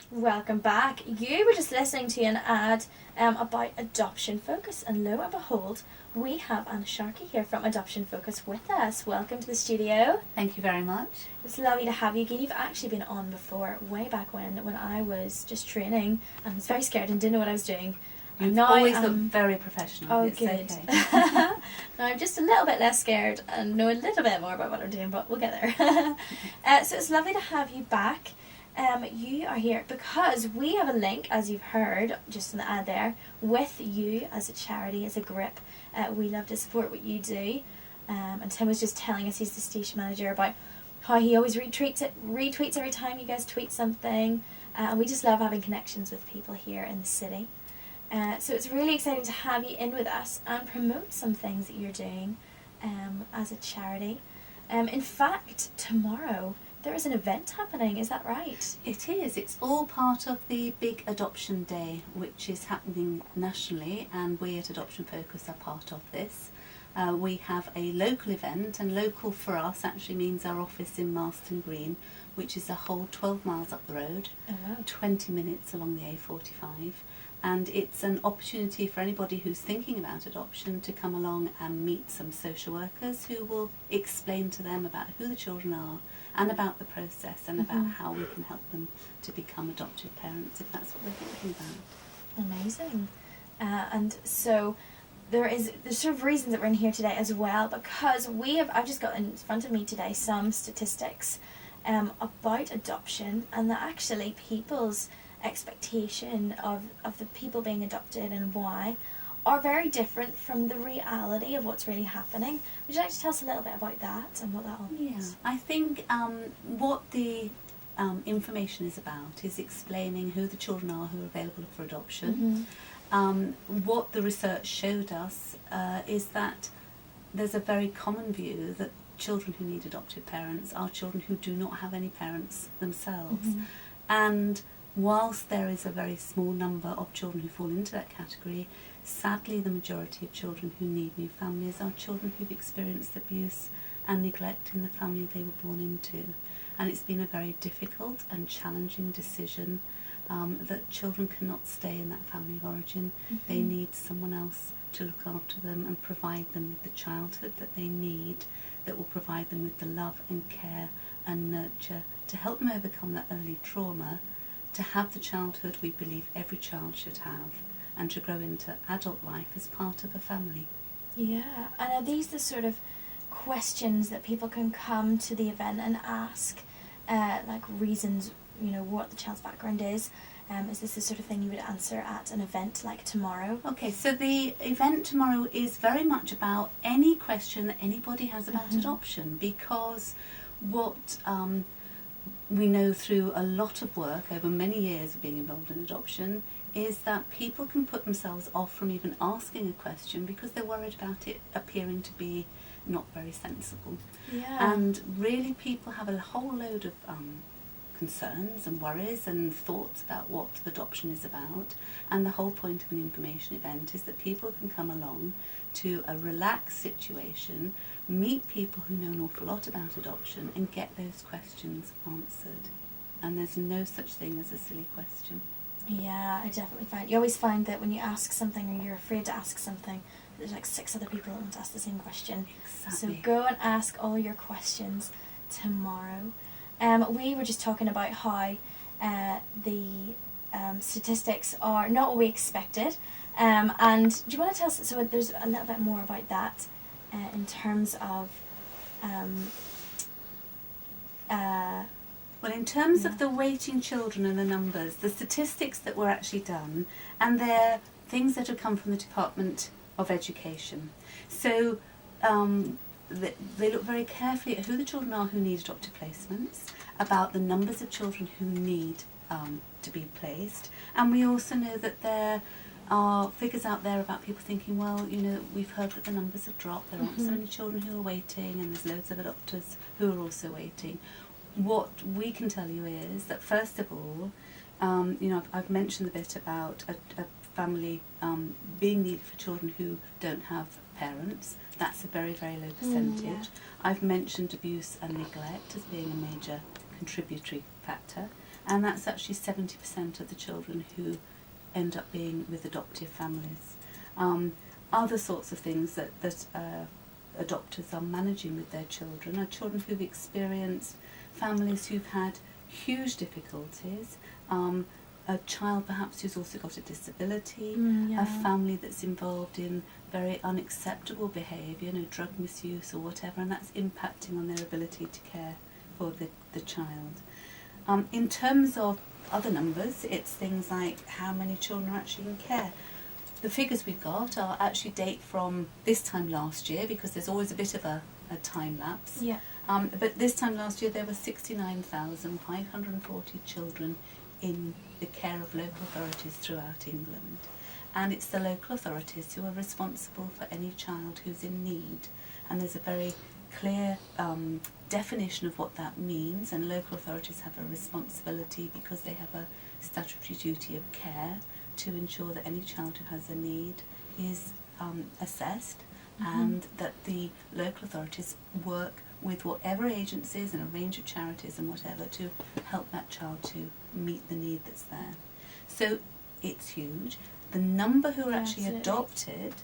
Welcome back. You were just listening to an ad about Adoption Focus, and lo and behold, we have Anna Sharkey here from Adoption Focus with us. Welcome to the studio. Thank you very much. It's lovely to have you again. You've actually been on before, way back when I was just training and was very scared and didn't know what I was doing. You've now always looked very professional. Oh, it's good. Okay. Now I'm just a little bit less scared and know a little bit more about what I'm doing, but we'll get there. So it's lovely to have you back. You are here because we have a link, as you've heard just in the ad there, with you as a charity, as a group. We love to support what you do. And Tim was just telling us, he's the station manager, about how he always retweets every time you guys tweet something. And we just love having connections with people here in the city. So it's really exciting to have you in with us and promote some things that you're doing as a charity. In fact, tomorrow there is an event happening, is that right? It is. It's all part of the big Adoption Day, which is happening nationally, and we at Adoption Focus are part of this. We have a local event, and local for us actually means our office in Marston Green, which is a whole 12 miles up the road, 20 minutes along the A45. And it's an opportunity for anybody who's thinking about adoption to come along and meet some social workers who will explain to them about who the children are and about the process and about how we can help them to become adoptive parents if that's what they're thinking about. Amazing. And so there's sort of reasons that we're in here today as well, because I've just got in front of me today some statistics about adoption, and that actually people's expectation of the people being adopted and why are very different from the reality of what's really happening. Would you like to tell us a little bit about that and what that all means? Yeah, I think what the information is about is explaining who the children are who are available for adoption. What the research showed us is that there's a very common view that children who need adoptive parents are children who do not have any parents themselves. And whilst there is a very small number of children who fall into that category, sadly the majority of children who need new families are children who've experienced abuse and neglect in the family they were born into. And it's been a very difficult and challenging decision that children cannot stay in that family of origin. They need someone else to look after them and provide them with the childhood that they need, that will provide them with the love and care and nurture to help them overcome that early trauma, to have the childhood we believe every child should have, and to grow into adult life as part of a family. Yeah, and are these the sort of questions that people can come to the event and ask, like reasons, what the child's background is? Is this the sort of thing you would answer at an event like tomorrow? Okay, so the event tomorrow is very much about any question that anybody has about adoption, because what we know through a lot of work over many years of being involved in adoption is that people can put themselves off from even asking a question because they're worried about it appearing to be not very sensible. Yeah. And really people have a whole load of concerns and worries and thoughts about what adoption is about, and the whole point of an information event is that people can come along to a relaxed situation, meet people who know an awful lot about adoption and get those questions answered. And there's no such thing as a silly question. Yeah, I definitely find, you always find that when you ask something or you're afraid to ask something, there's like 6 other people that want to ask the same question. Exactly. So go and ask all your questions tomorrow. We were just talking about how the statistics are not what we expected. And do you want to tell us, so there's a little bit more about that in terms of well, in terms of the waiting children and the numbers, the statistics that were actually done, and they're things that have come from the Department of Education. So they look very carefully at who the children are who need adoptive placements, about the numbers of children who need to be placed, and we also know that there are figures out there about people thinking, well, we've heard that the numbers have dropped, there aren't so many children who are waiting, and there's loads of adopters who are also waiting. What we can tell you is that, first of all, I've mentioned a bit about a family being needed for children who don't have parents. That's a very, very low percentage. I've mentioned abuse and neglect as being a major contributory factor. and that's actually 70% of the children who end up being with adoptive families. Other sorts of things that adopters are managing with their children are children who've experienced families who've had huge difficulties, a child perhaps who's also got a disability, a family that's involved in very unacceptable behaviour, drug misuse or whatever, and that's impacting on their ability to care for the child. In terms of other numbers, it's things like how many children are actually in care. The figures we've got are actually date from this time last year, because there's always a bit of a time lapse. Yeah. But this time last year there were 69,540 children in the care of local authorities throughout England. And it's the local authorities who are responsible for any child who's in need. And there's a very clear definition of what that means, and local authorities have a responsibility because they have a statutory duty of care to ensure that any child who has a need is assessed, and that the local authorities work with whatever agencies and a range of charities and whatever to help that child to meet the need that's there. So it's huge. The number who are actually adopted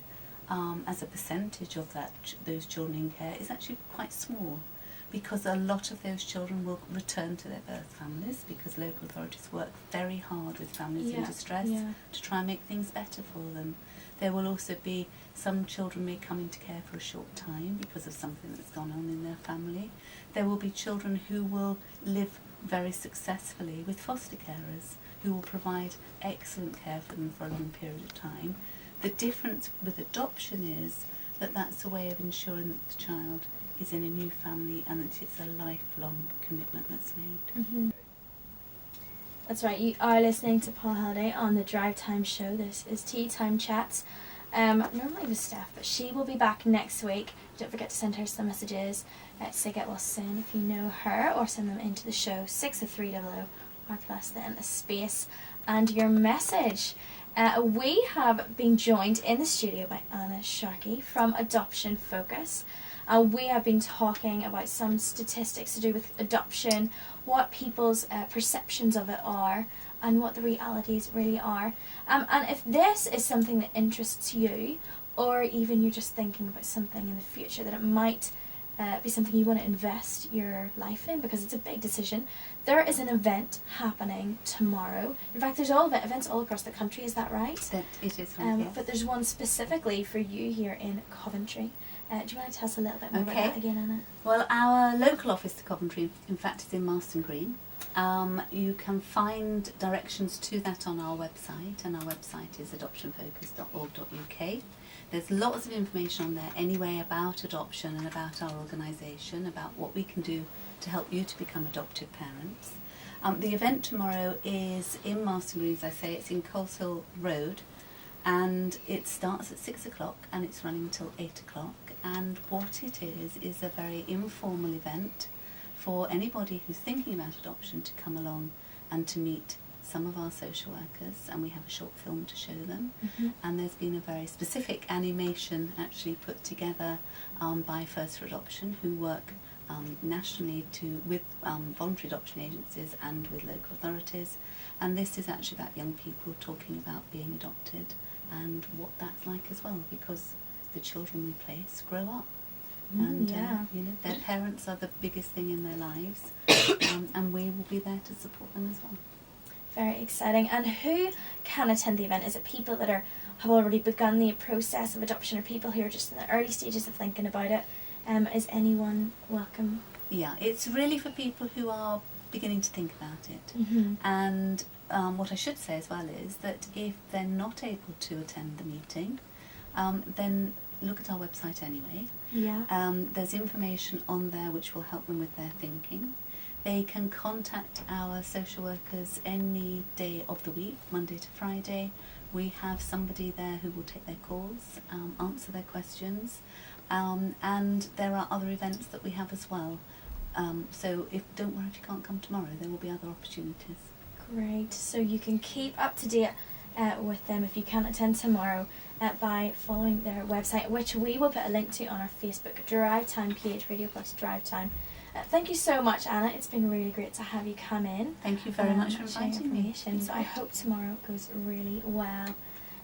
as a percentage of those children in care is actually quite small, because a lot of those children will return to their birth families, because local authorities work very hard with families in distress to try and make things better for them. There will also be some children may come into care for a short time because of something that's gone on in their family. There will be children who will live very successfully with foster carers who will provide excellent care for them for a long period of time. The difference with adoption is that that's a way of ensuring that the child is in a new family and that it's a lifelong commitment that's made. That's right, you are listening to Paula Halliday on the Drivetime show. This is Tea Time Chats. Normally with Steph, but she will be back next week. Don't forget to send her some messages to say get well soon if you know her, or send them into the show 60300 or plus then a space and your message. We have been joined in the studio by Anna Sharkey from Adoption Focus. We have been talking about some statistics to do with adoption, what people's perceptions of it are, and what the realities really are. And if this is something that interests you, or even you're just thinking about something in the future that it might be something you want to invest your life in, because it's a big decision, there is an event happening tomorrow. In fact, there's events all across the country, is that right? It is right, yes. But there's one specifically for you here in Coventry. Do you want to tell us a little bit more about that again, Anna? Well, our local office to Coventry, in fact, is in Marston Green. You can find directions to that on our website, and our website is adoptionfocus.org.uk. There's lots of information on there anyway about adoption and about our organisation, about what we can do to help you to become adoptive parents. The event tomorrow is in Marston Green, as I say. It's in Coleshill Road, and it starts at 6 o'clock and it's running until 8 o'clock. And what it is a very informal event for anybody who's thinking about adoption to come along and to meet some of our social workers, and we have a short film to show them. And there's been a very specific animation actually put together by First for Adoption, who work nationally with voluntary adoption agencies and with local authorities. And this is actually about young people talking about being adopted and what that's like as well, because the children we place grow up. And their parents are the biggest thing in their lives, and we will be there to support them as well. Very exciting. And who can attend the event? Is it people that have already begun the process of adoption, or people who are just in the early stages of thinking about it? Is anyone welcome? Yeah, it's really for people who are beginning to think about it. And what I should say as well is that if they're not able to attend the meeting, then look at our website anyway. There's information on there which will help them with their thinking. They can contact our social workers any day of the week, Monday to Friday. We have somebody there who will take their calls, answer their questions, and there are other events that we have as well. So don't worry if you can't come tomorrow, there will be other opportunities. Great, so you can keep up to date with them if you can't attend tomorrow by following their website, which we will put a link to on our Facebook Drivetime page, Radio Plus Drivetime, Thank you so much, Anna. It's been really great to have you come in. Thank you very much for sharing inviting me. information. So I hope tomorrow goes really well.